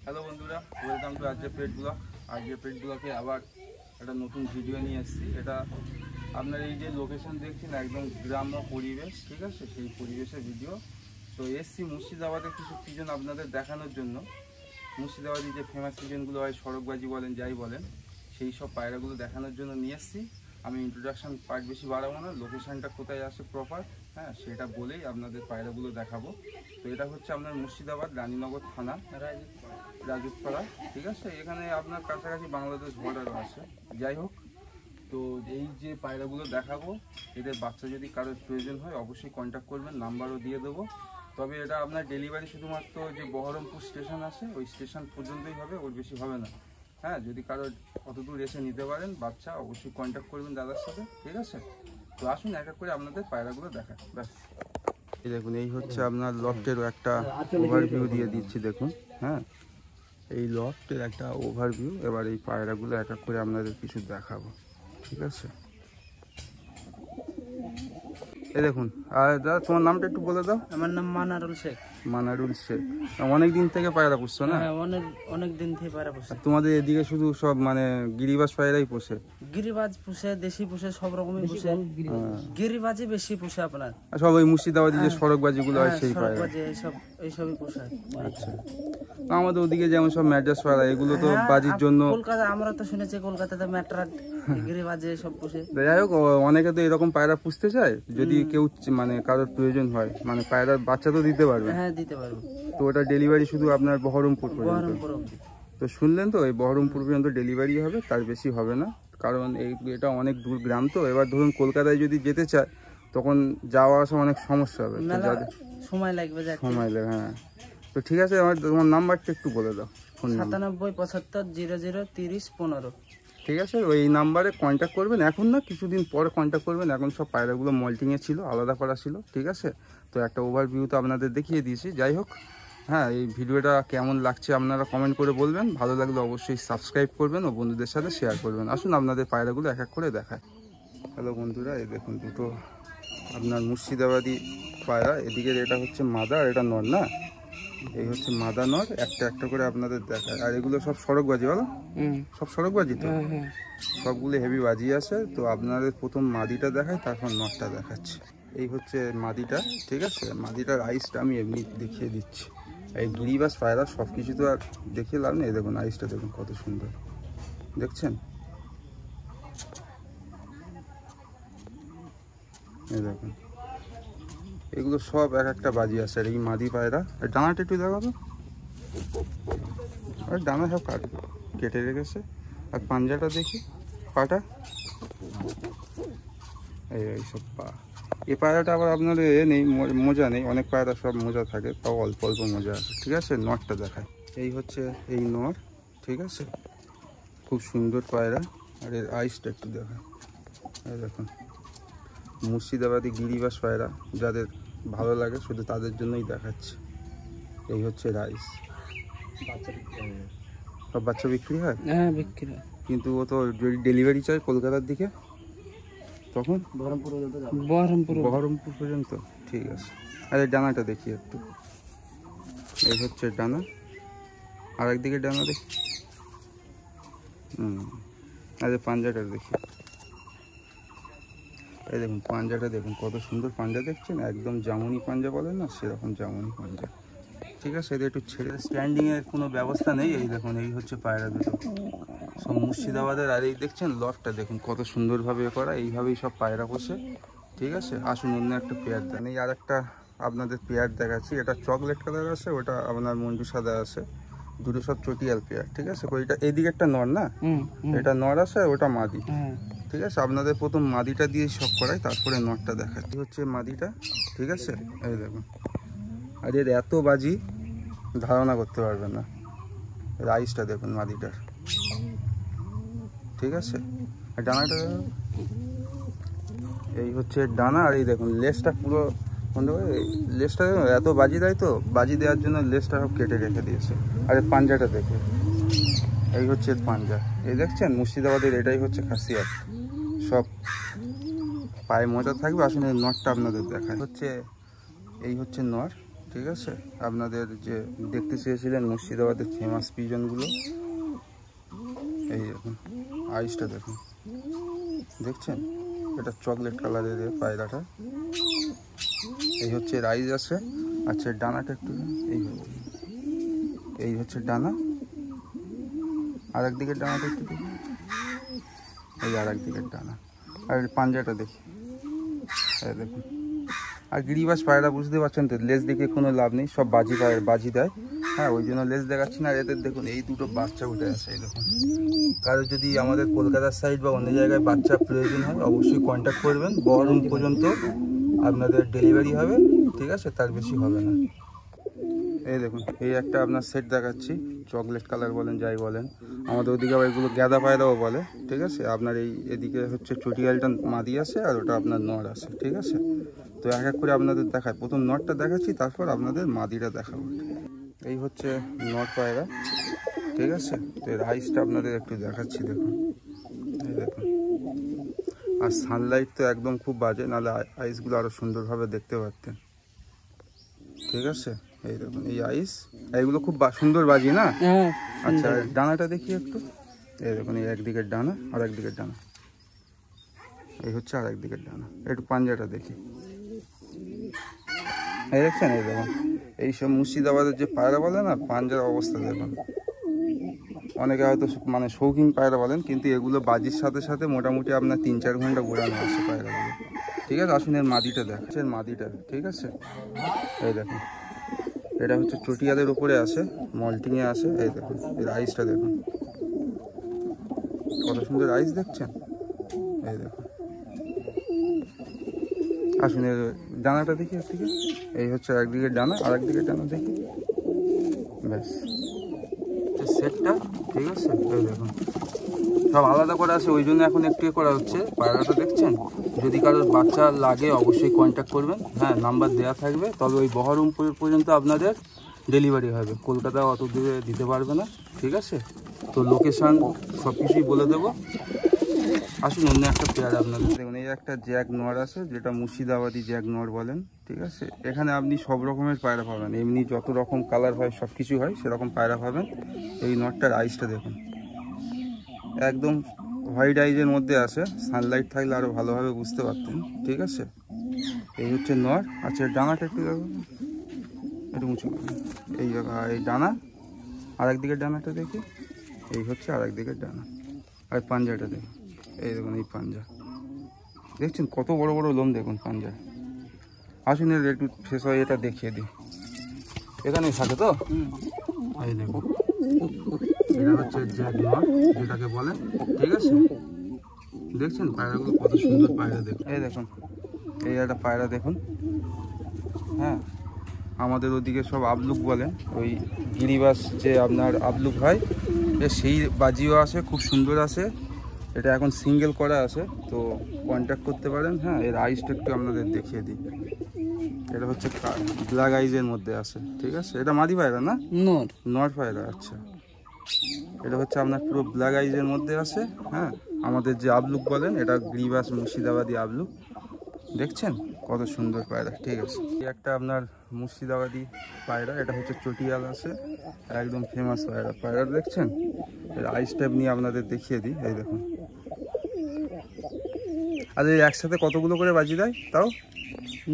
Hello বন্ধুরা, welcome to আজকে পেট blog. আজকে পেট ব্লগে আবার একটা নতুন ভিডিও নিয়ে এসেছি। এটা আপনার এই যে লোকেশন দেখছেন একদম গ্রাম্য পরিবেশ, ঠিক আছে, সেই পরিবেশের ভিডিও। তো এসছি মুর্শিদাবাদের কিছু সিজন আপনাদের দেখানোর জন্য। মুর্শিদাবাদী যে ফেমাস সিজনগুলো হয়, সড়কবাজি বলেন যাই বলেন, সেই সব পায়রাগুলো দেখানোর জন্য নিয়ে এসছি। আমি ইন্ট্রোডাকশন পার্ট বেশি বাড়াবো না, লোকেশনটা কোথায় আসে প্রপার, হ্যাঁ সেটা বলেই আপনাদের পায়রাগুলো দেখাবো। তো এটা হচ্ছে আপনার মুর্শিদাবাদ রানীনগর থানা, রাজুতপাড়া, ঠিক আছে। এখানে আপনার কাছাকাছি বাংলাদেশ বর্ডারও আছে। যাই হোক, তো এই যে পায়রাগুলো দেখাবো, এদের বাচ্চা যদি কারোর প্রয়োজন হয় অবশ্যই কন্ট্যাক্ট করবেন, নাম্বারও দিয়ে দেবো। তবে এটা আপনার ডেলিভারি শুধুমাত্র যে বহরমপুর স্টেশন আছে ওই স্টেশন পর্যন্তই হবে, ওর বেশি হবে না। হ্যাঁ, যদি কারোর কত দূর এসে নিতে পারেন বাচ্চা, অবশ্যই কন্ট্যাক্ট করবেন দাদার সাথে, ঠিক আছে। তো আসুন এক এক করে আপনাদের পায়রাগুলো দেখায়। ব্যাস, এই দেখুন, এই হচ্ছে আপনার লফটেরও একটা ওভারভিউ দিয়ে দিচ্ছি, দেখুন। হ্যাঁ, এই লফটের একটা ওভারভিউ। এবার এই পায়রাগুলো এক এক করে আপনাদের কিছু দেখাবো, ঠিক আছে। এই দেখুন, আর দাদা তোমার নামটা একটু বলে দাও। আমার নাম মানারুল শেখ। মানারুল শেখ, অনেক দিন থেকে পায়রা পুষছো না? হ্যাঁ, অনেক দিন থেকে পায়রা পুষে। তোমাদের এদিকে শুধু সব মানে গিরিবাজ পায়রাই পোষে? গিরিবাজ পুষে, দেশি পুষে, সব রকমই পুষে। গিরিবাজই বেশি পুষে আপনার। সব ওই মুর্শিদাবাদী যে সড়কবাজি গুলো হয় সেই পায়রা? এইসবই পুষে। আচ্ছা, আমাদের ওদিকে যেমন সব ম্যাড্রাস পায়রা, এগুলো তো বাজির জন্য। কলকাতা, আমরা তো শুনেছি কলকাতাতে ম্যাট্রাস গিরিবাজে সব পুষে। যাই হোক, অনেকে তো এরকম পায়রা পুষতে চায়, যদি কেউ মানে কারোর প্রয়োজন হয়, মানে পায়রার বাচ্চা তো দিতে পারবে? হ্যাঁ, দিতে পারবো। তো ওটা ডেলিভারি শুধু আপনার বহরমপুর পর্যন্ত? তো শুনলেন তো, এই বহরমপুর পর্যন্ত ডেলিভারি হবে, তার বেশি হবে না। কারণ এটা অনেক দূর গ্রাম, তো এবার ধরুন কলকাতায় যদি যেতে চায় তখন যাওয়া আসা অনেক সমস্যা হবে, সময় লাগবে। হ্যাঁ। তো ঠিক আছে, তোমার নাম্বারটা একটু বলে দাও। 97 75 00 30 15। ঠিক আছে, ওই নাম্বারে কন্ট্যাক্ট করবেন। এখন না, কিছুদিন পরে কন্ট্যাক্ট করবেন। এখন সব পায়রাগুলো মল্টিংয়ে ছিল, আলাদা করা ছিল, ঠিক আছে। তো একটা ওভারভিউ তো আপনাদের দেখিয়ে দিয়েছি। যাই হোক, হ্যাঁ, এই ভিডিওটা কেমন লাগছে আপনারা কমেন্ট করে বলবেন। ভালো লাগলে অবশ্যই সাবস্ক্রাইব করবেন ও বন্ধুদের সাথে শেয়ার করবেন। আসুন আপনাদের পায়রাগুলো এক এক করে দেখায়। হ্যালো বন্ধুরা, এই দেখুন দুটো আপনার মুর্শিদাবাদী পায়রা। এদিকে এটা হচ্ছে মাদা আর এটা নর, না? এই হচ্ছে মাদা নর, একটা একটা করে আপনাদের দেখায়। আর এগুলো সব সড়কবাজি, বলো? সব সড়কবাজি তো, সবগুলো হেভি বাজি আছে। তো আপনাদের প্রথম মাদিটা দেখায়, তারপর নরটা দেখাচ্ছে। এই হচ্ছে মাদিটা, ঠিক আছে। মাদিটার আইসটা আমি এমনি দেখিয়ে দিচ্ছি। এই গিরিবাজ পায়রা সব কিছু তো আর দেখিয়ে লাভ নেই। দেখুন আইসটা, দেখুন কত সুন্দর, দেখছেন? এই দেখুন, এগুলো সব এক একটা বাজি আছে। আর এই মাদি পায়রা, আর ডানাটা একটু দেখাবো। আর ডানা সব কেটে রেখেছে। আর পাঞ্জাটা দেখি, পাটা, এইসব পা। এই পায়রাটা আবার আপনার নেই, মোজা নেই। অনেক পায়রা সব মোজা থাকে, তাও অল্প অল্প মোজা আছে, ঠিক আছে। নরটা দেখায়, এই হচ্ছে এই নর, ঠিক আছে। খুব সুন্দর পায়রা। আর এর আইসটা একটু দেখায়, এই দেখুন। মুর্শিদাবাদী গিরিবাজ পায়রা যাদের ভালো লাগে শুধু তাদের জন্যই দেখাচ্ছে। এই হচ্ছে রাইস। সব বাচ্চা বিক্রি হয়? হ্যাঁ, বিক্রি হয়। কিন্তু ও তো যদি ডেলিভারি চাই কলকাতার দিকে, তখন বহরমপুর পর্যন্ত, ঠিক আছে। আর এই ডানাটা দেখি একটু। এই হচ্ছে ডানা, আর একদিকে ডানা দেখি। আর পাঞ্জাটা দেখি। এই দেখুন পাঞ্জাটা, দেখুন কত সুন্দর পাঞ্জা, দেখছেন? একদম জামুনি পাঞ্জা বলে না, সেরকম জামুনি পাঞ্জা, ঠিক আছে। এটা একটু ছেড়ে, স্ট্যান্ডিংয়ের কোনো ব্যবস্থা নেই। এই দেখুন, এই হচ্ছে পায়রা দুটো, সব মুর্শিদাবাদের। আর এই দেখছেন লফটটা, দেখুন কত সুন্দরভাবে করা। এইভাবেই সব পায়রা বসে, ঠিক আছে। আসুন অন্য একটা পেয়ার দেন। এই আর একটা আপনাদের পেয়ার দেখাচ্ছি। এটা চকলেট কালার আছে, ওটা আপনার মঞ্জু সাদা আছে। দুটো সব চটিয়াল পেয়ার, ঠিক আছে। ওইটা এইদিকে একটা নর, না? এটা নর আছে, ওটা মাদি, ঠিক আছে। আপনাদের প্রথম মাদিটা দিয়ে সব করাই, তারপরে নরটা দেখাচ্ছি। হচ্ছে মাদিটা, ঠিক আছে। এই দেখুন, আর এর এত বাজি ধারণা করতে পারবেন না। রাইসটা দেখুন মাদিটার, ঠিক আছে। আর ডানাটা, এই হচ্ছে ডানা। আর এই দেখুন লেজটা পুরো বন্ধ করে, লেজটা এত বাজি দেয়, তো বাজি দেওয়ার জন্য লেজটা সব কেটে রেখে দিয়েছে। আর এই পাঞ্জাটা দেখুন, এই হচ্ছে পাঞ্জা। এই দেখছেন মুর্শিদাবাদের এটাই হচ্ছে খাসিয়াত, সব পায়ে মোজা থাকবে। আসলে নরটা আপনাদের দেখায়। হচ্ছে এই হচ্ছে নর, ঠিক আছে, আপনাদের যে দেখতে চেয়েছিলেন মুর্শিদাবাদের ফেমাস পিজনগুলো, এই দেখুন আইসটা দেখুন, দেখছেন এটা চকলেট কালারের পায়রাটা। এই হচ্ছে রাইজ আছে। আচ্ছা ডানাটা একটু এই হচ্ছে ডানা, আর একদিকের ডানাটা একটু দেখি, এই আর একদিকের ডানা, আর পাঞ্জাটা দেখি, এই দেখুন। আর গিরিবাস পায়রা বুঝতে পারছেন তো, লেজ দেখে কোনো লাভ নেই, সব বাজি দেয়, হ্যাঁ ওই জন্য লেজ দেখাচ্ছি না। আর এদের দেখুন এই দুটো বাচ্চা উঠে আসে, এই দেখুন। কারো যদি আমাদের কলকাতার সাইড বা অন্য জায়গায় বাচ্চা প্রয়োজন হয় অবশ্যই কন্ট্যাক্ট করবেন, বহরম পর্যন্ত আপনাদের ডেলিভারি হবে, ঠিক আছে, তার বেশি হবে না। এই দেখুন এই একটা আপনার সেট দেখাচ্ছি, চকলেট কালার বলেন যাই বলেন, আমাদের ওদিকে আবার এগুলো গ্যাদা পায়রাও বলে, ঠিক আছে। আপনার এদিকে হচ্ছে চটিয়ালটা মাদি আছে আর ওটা আপনার নর আছে, ঠিক আছে। তো এক এক করে আপনাদের দেখায়, প্রথম নরটা দেখাচ্ছি, তারপর আপনাদের মাদিটা দেখাবো। এই হচ্ছে নর পায়রা, ঠিক আছে। তো এর আইসটা আপনাদের একটু দেখাচ্ছি, দেখুন এই দেখুন। আর সানলাইট তো একদম খুব বাজে, নাহলে আইসগুলো আরও সুন্দরভাবে দেখতে পারতেন, ঠিক আছে। এই দেখুন এই আইস, এইগুলো খুব সুন্দর বাজি না। আচ্ছা ডানাটা দেখি একটু, এই দেখুন এই একদিকের ডানা আর একদিকের ডানা, এই হচ্ছে আর একদিকের ডানা। একটু পাঞ্জাটা দেখি, এই দেখছেন। এই দেখুন এইসব মুর্শিদাবাদের যে পায়রা বলে না, পাঞ্জার অবস্থা দেখুন। অনেকে হয়তো মানে শৌখিন পায়রা বলেন, কিন্তু এগুলো বাজির সাথে সাথে মোটামুটি আপনার 3-4 ঘন্টা ঘোরানো আছে পায়রাগুলো, ঠিক আছে। আসুন এর মাদিটা দেখছেন, মাদিটা, ঠিক আছে। এই দেখুন এটা হচ্ছে চটিয়ালের উপরে আসে, মল্টিংয়ে আসে। এই দেখুন এর আইসটা দেখুন, কত সুন্দর আইস দেখছেন, এই দেখুন। আসুন এর ডানাটা দেখি একদিকে, এই হচ্ছে একদিকের ডানা আর একদিকের ডানা দেখি, ব্যাস সেটটা, ঠিক আছে। এই দেখুন সব আলাদা করা আছে, ওই জন্য এখন একটু করা হচ্ছে। পায়রাটা দেখছেন, যদি কারোর বাচ্চা লাগে অবশ্যই কন্ট্যাক্ট করবেন, হ্যাঁ নাম্বার দেওয়া থাকবে। তবে ওই বহরমপুর পর্যন্ত আপনাদের ডেলিভারি হবে, কলকাতা অত দূরে দিতে পারবে না, ঠিক আছে। তো লোকেশান সব কিছুই বলে দেবো। আসুন অন্য একটা পেয়ার আপনাদের দেখুন, এই একটা জ্যাক নোয়ার আছে, যেটা মুর্শিদাবাদি জ্যাক নোয়ার বলেন, ঠিক আছে। এখানে আপনি সব রকমের পায়রা পাবেন, এমনি যত রকম কালার হয় সব কিছু হয় সেরকম পায়রা পাবেন। এই নটটার আইসটা দেখুন, একদম হোয়াইট আইজের মধ্যে আছে, সানলাইট থাকলে আরও ভালোভাবে বুঝতে পারতেন, ঠিক আছে। এই হচ্ছে নর। আচ্ছা ডানাটা একটু দেখো, একটু উঁচু, এই ডানা আর একদিকের ডানাটা দেখি, এই হচ্ছে আর একদিকের ডানা। আর পাঞ্জাটা দেখুন, এই দেখুন এই পাঞ্জা দেখছেন, কত বড় বড় লোম দেখুন পাঞ্জা। আসুন এর একটু শেষ হয় এটা দেখিয়ে দিই, এখানেই থাকে তো। এই দেখুন এটা হচ্ছে জ্যাক নর যেটাকে বলেন, ঠিক আছে। দেখছেন পায়রাগুলো কত সুন্দর পায়রা দেখুন, এই দেখুন এই একটা পায়রা দেখুন, হ্যাঁ আমাদের ওদিকে সব আবলুক বলেন, ওই গিরিবাস যে আপনার আবলুক হয়, সেই বাজিও আছে, খুব সুন্দর আছে। এটা এখন সিঙ্গেল করা আছে, তো কন্ট্যাক্ট করতে পারেন, হ্যাঁ। এর আইসটা একটু আপনাদের দেখিয়ে দিই, এটা হচ্ছে ব্ল্যাক আইজের মধ্যে আছে, ঠিক আছে। এটা মাদি পায়রা না, নর পায়রা। আচ্ছা এটা হচ্ছে আপনার পুরো ব্ল্যাক আইজের মধ্যে আছে, হ্যাঁ। আমাদের যে আবলুক বলেন, এটা গিরিবাস মুর্শিদাবাদি আবলুক, দেখছেন কত সুন্দর পায়রা, ঠিক আছে। এই একটা আপনার মুর্শিদাবাদি পায়রা, এটা হচ্ছে চটিয়াল আছে, একদম ফেমাস পায়রা। পায়রা দেখছেন, এর আইস টাইপ নিয়ে আপনাদের দেখিয়ে দিই, এই দেখুন। আর এই একসাথে কতগুলো করে বাজি দেয় তাও?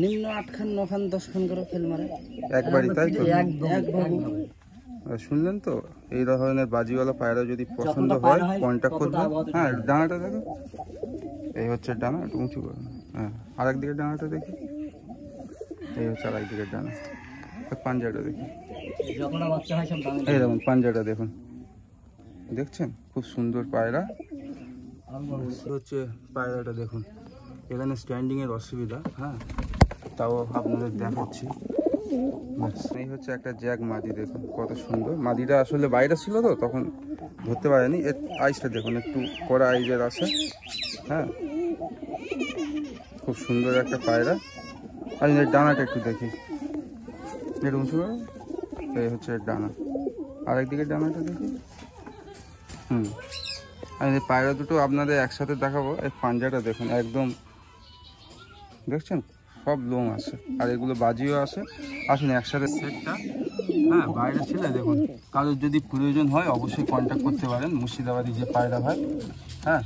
নিম্ন 8 খান 9 খান 10 খান করে ফেল মারে একবারই, তাই তো? এক শুনলেন তো, এই ধরনের বাজিওয়ালা পায়রা যদি পছন্দ হয় কন্ট্যাক্ট করবেন, হ্যাঁ। ডানাটা দেখো, এই হচ্ছে ডানা, একটু উঁচু করে, হ্যাঁ। আর একদিকের ডানাটা দেখি, এই হচ্ছে আর একদিকের ডানা। পাঞ্জাটা দেখি, এই দেখুন পাঞ্জাটা দেখুন, দেখছেন খুব সুন্দর পায়রা। হচ্ছে পায়রাটা দেখুন, এখানে স্ট্যান্ডিংয়ের অসুবিধা, হ্যাঁ তাও আপনাদের দেখাচ্ছি। এই হচ্ছে একটা জ্যাক মাদি, দেখুন কত সুন্দর। মাদিটা আসলে বাইরে ছিল তো তখন ধরতে পারেনি। এর আইসটা দেখুন, একটু কড়া আইজের আছে, হ্যাঁ খুব সুন্দর একটা পায়রা। আর এর ডানাটা একটু দেখি, এটা উঁচু করে, এই হচ্ছে এর ডানা, আর একদিকে ডানাটা দেখি, আর এই পায়রা দুটো আপনাদের একসাথে দেখাবো। এই পাঞ্জাটা দেখুন, একদম দেখছেন সব লোম আছে, আর এগুলো বাজিও আছে। আসুন একসাথে সেটটা, হ্যাঁ বাইরে ছেলে দেখুন, কারোর যদি প্রয়োজন হয় অবশ্যই কন্ট্যাক্ট করতে পারেন মুর্শিদাবাদী যে পায়রা ভাই, হ্যাঁ